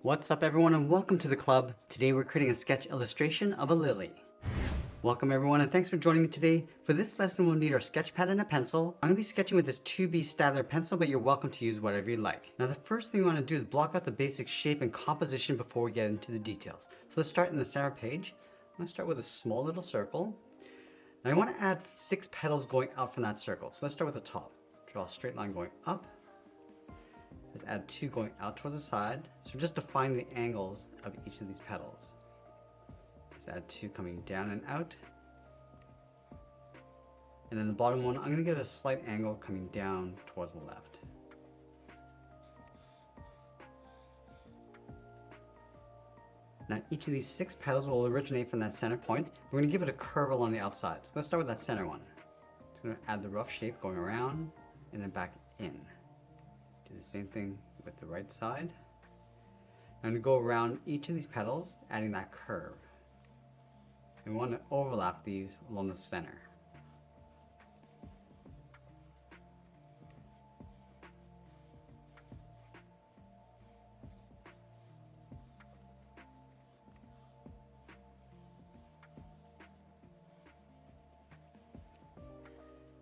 What's up everyone and welcome to the club. Today we're creating a sketch illustration of a lily. Welcome everyone and thanks for joining me today. For this lesson we'll need our sketch pad and a pencil. I'm going to be sketching with this 2B Styler pencil, but you're welcome to use whatever you like. Now the first thing we want to do is block out the basic shape and composition before we get into the details. So let's start in the center page. I'm going to start with a small little circle. Now I want to add 6 petals going out from that circle. So let's start with the top. Draw a straight line going up. Let's add 2 going out towards the side. So just define the angles of each of these petals. Let's add 2 coming down and out. And then the bottom one, I'm going to give it a slight angle coming down towards the left. Now each of these 6 petals will originate from that center point. We're going to give it a curve along the outside. So let's start with that center one. It's going to add the rough shape going around and then back in. Do the same thing with the right side. I'm going to go around each of these petals, adding that curve. And we want to overlap these along the center.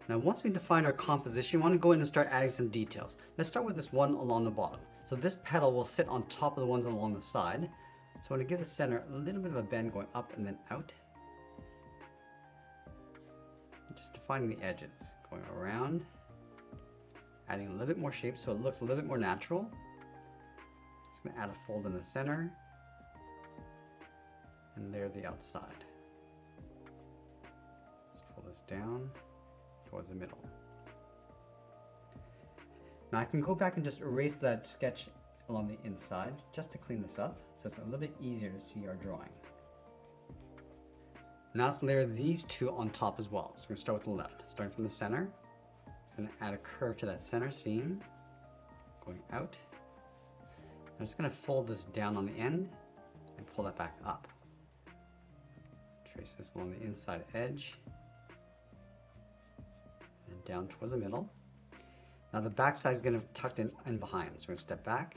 Now once we define our composition, we want to go in and start adding some details. Let's start with this one along the bottom. So this petal will sit on top of the ones along the side. So I want to give the center a little bit of a bend going up and then out. Just defining the edges, going around, adding a little bit more shape so it looks a little bit more natural. Just going to add a fold in the center, and there the outside. Let's pull this down towards the middle. Now I can go back and just erase that sketch along the inside just to clean this up so it's a little bit easier to see our drawing. Now let's layer these 2 on top as well. So we're going to start with the left, starting from the center. I'm going to add a curve to that center seam, going out. I'm just going to fold this down on the end and pull that back up. Trace this along the inside edge and down towards the middle. Now the back side is going to tuck in behind. So we're going to step back,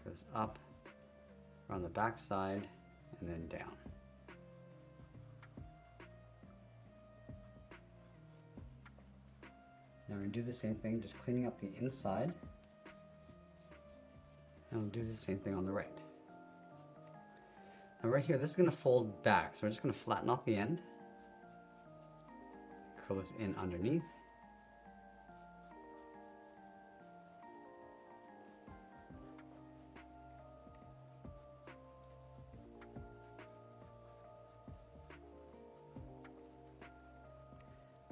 go this up, around the back side, and then down. Now we're going to do the same thing, just cleaning up the inside. And we'll do the same thing on the right. Now right here, this is going to fold back. So we're just going to flatten off the end. Curl this in underneath.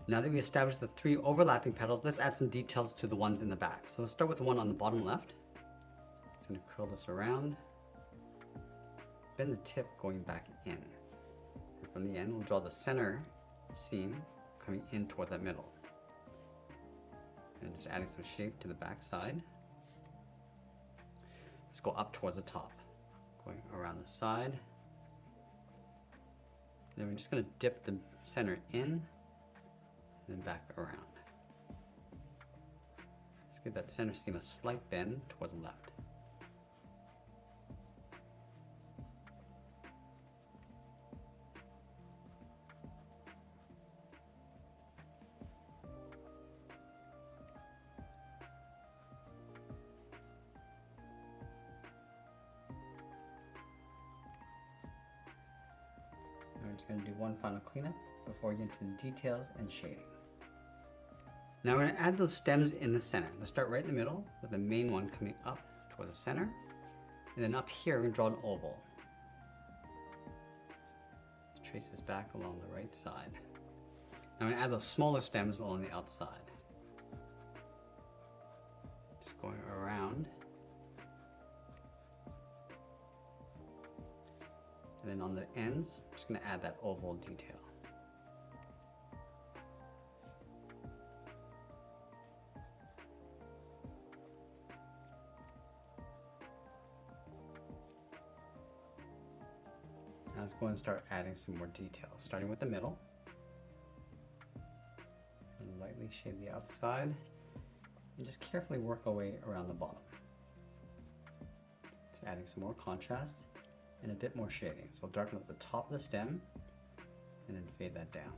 Now that we established the 3 overlapping petals, let's add some details to the ones in the back. So let's start with the one on the bottom left. Just going to curl this around, bend the tip going back in. And from the end, we'll draw the center seam coming in toward that middle. And just adding some shape to the back side. Let's go up towards the top, going around the side. Then we're just going to dip the center in, then back around. Let's give that center seam a slight bend towards the left. We're just going to do one final cleanup before we get into the details and shading. Now we're going to add those stems in the center. Let's start right in the middle with the main one coming up towards the center. And then up here, we're going to draw an oval. Let's trace this back along the right side. Now I'm going to add those smaller stems along the outside. Just going around. And then on the ends, I'm just going to add that oval detail. Now let's go and start adding some more details, starting with the middle. And lightly shade the outside and just carefully work our way around the bottom. Just adding some more contrast and a bit more shading. So I'll darken up the top of the stem and then fade that down.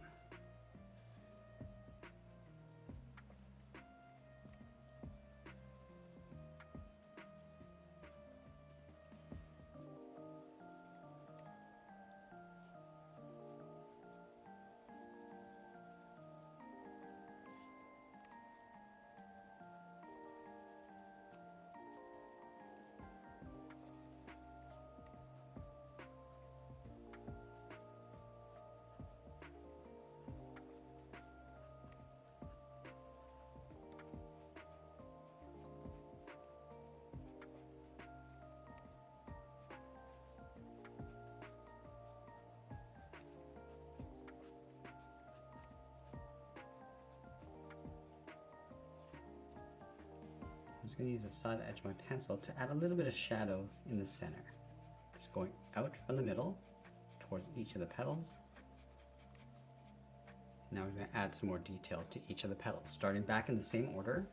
I'm just going to use the side edge of my pencil to add a little bit of shadow in the center. Just going out from the middle towards each of the petals. Now we're going to add some more detail to each of the petals, starting back in the same order.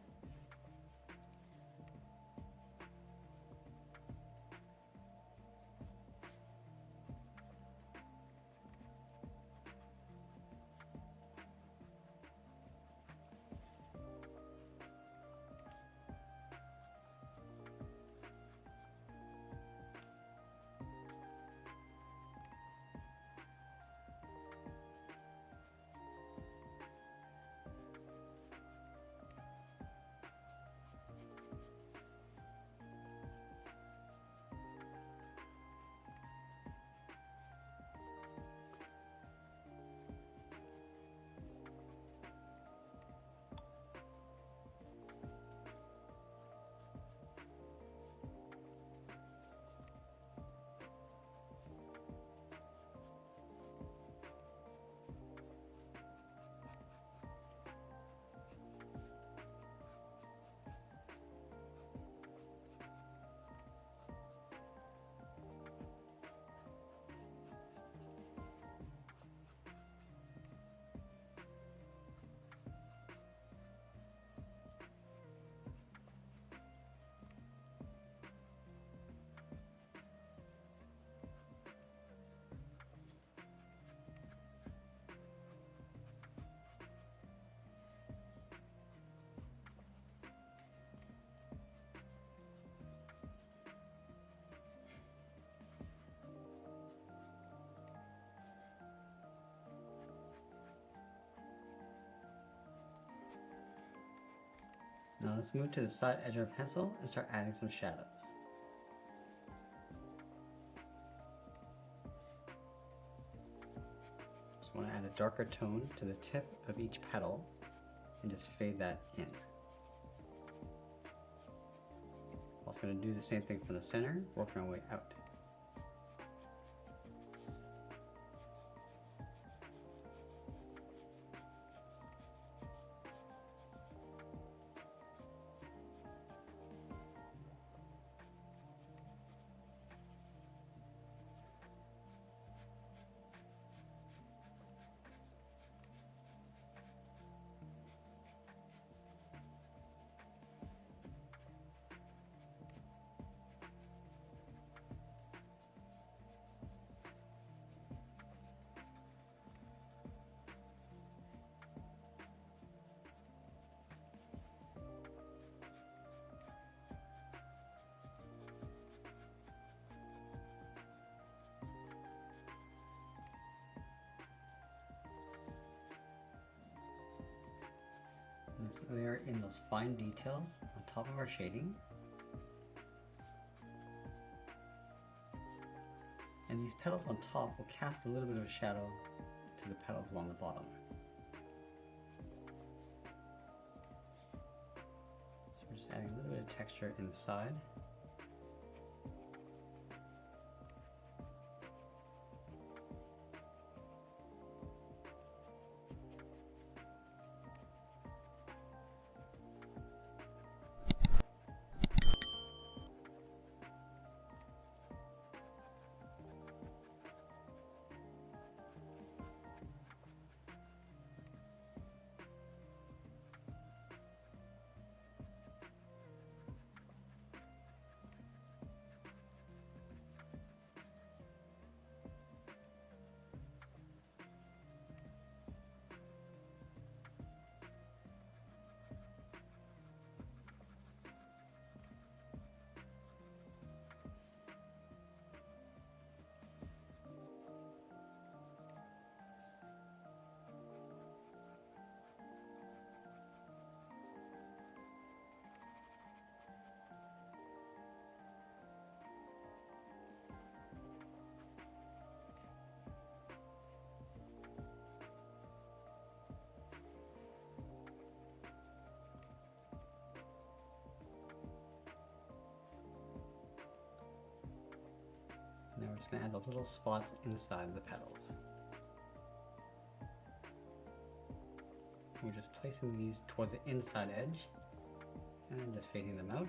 Now let's move to the side edge of our pencil and start adding some shadows. Just want to add a darker tone to the tip of each petal and just fade that in. Also going to do the same thing from the center, working our way out. Let's layer in those fine details on top of our shading. And these petals on top will cast a little bit of a shadow to the petals along the bottom. So we're just adding a little bit of texture in the side. just going to add those little spots inside the petals. We're just placing these towards the inside edge and just fading them out.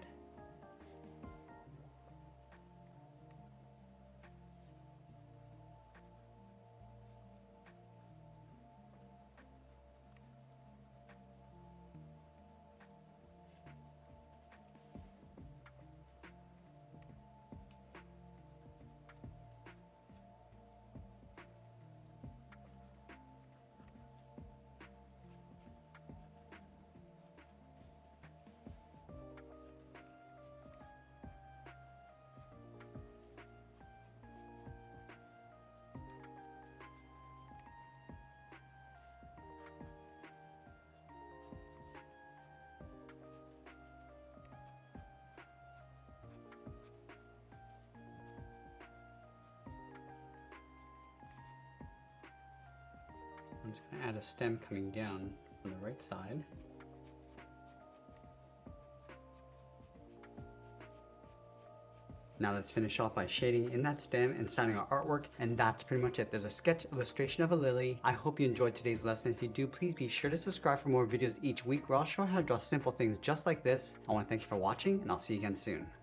I'm just going to add a stem coming down on the right side. Now let's finish off by shading in that stem and starting our artwork, and that's pretty much it. There's a sketch illustration of a lily. I hope you enjoyed today's lesson. If you do, please be sure to subscribe for more videos each week where I'll show you how to draw simple things just like this. I want to thank you for watching, and I'll see you again soon.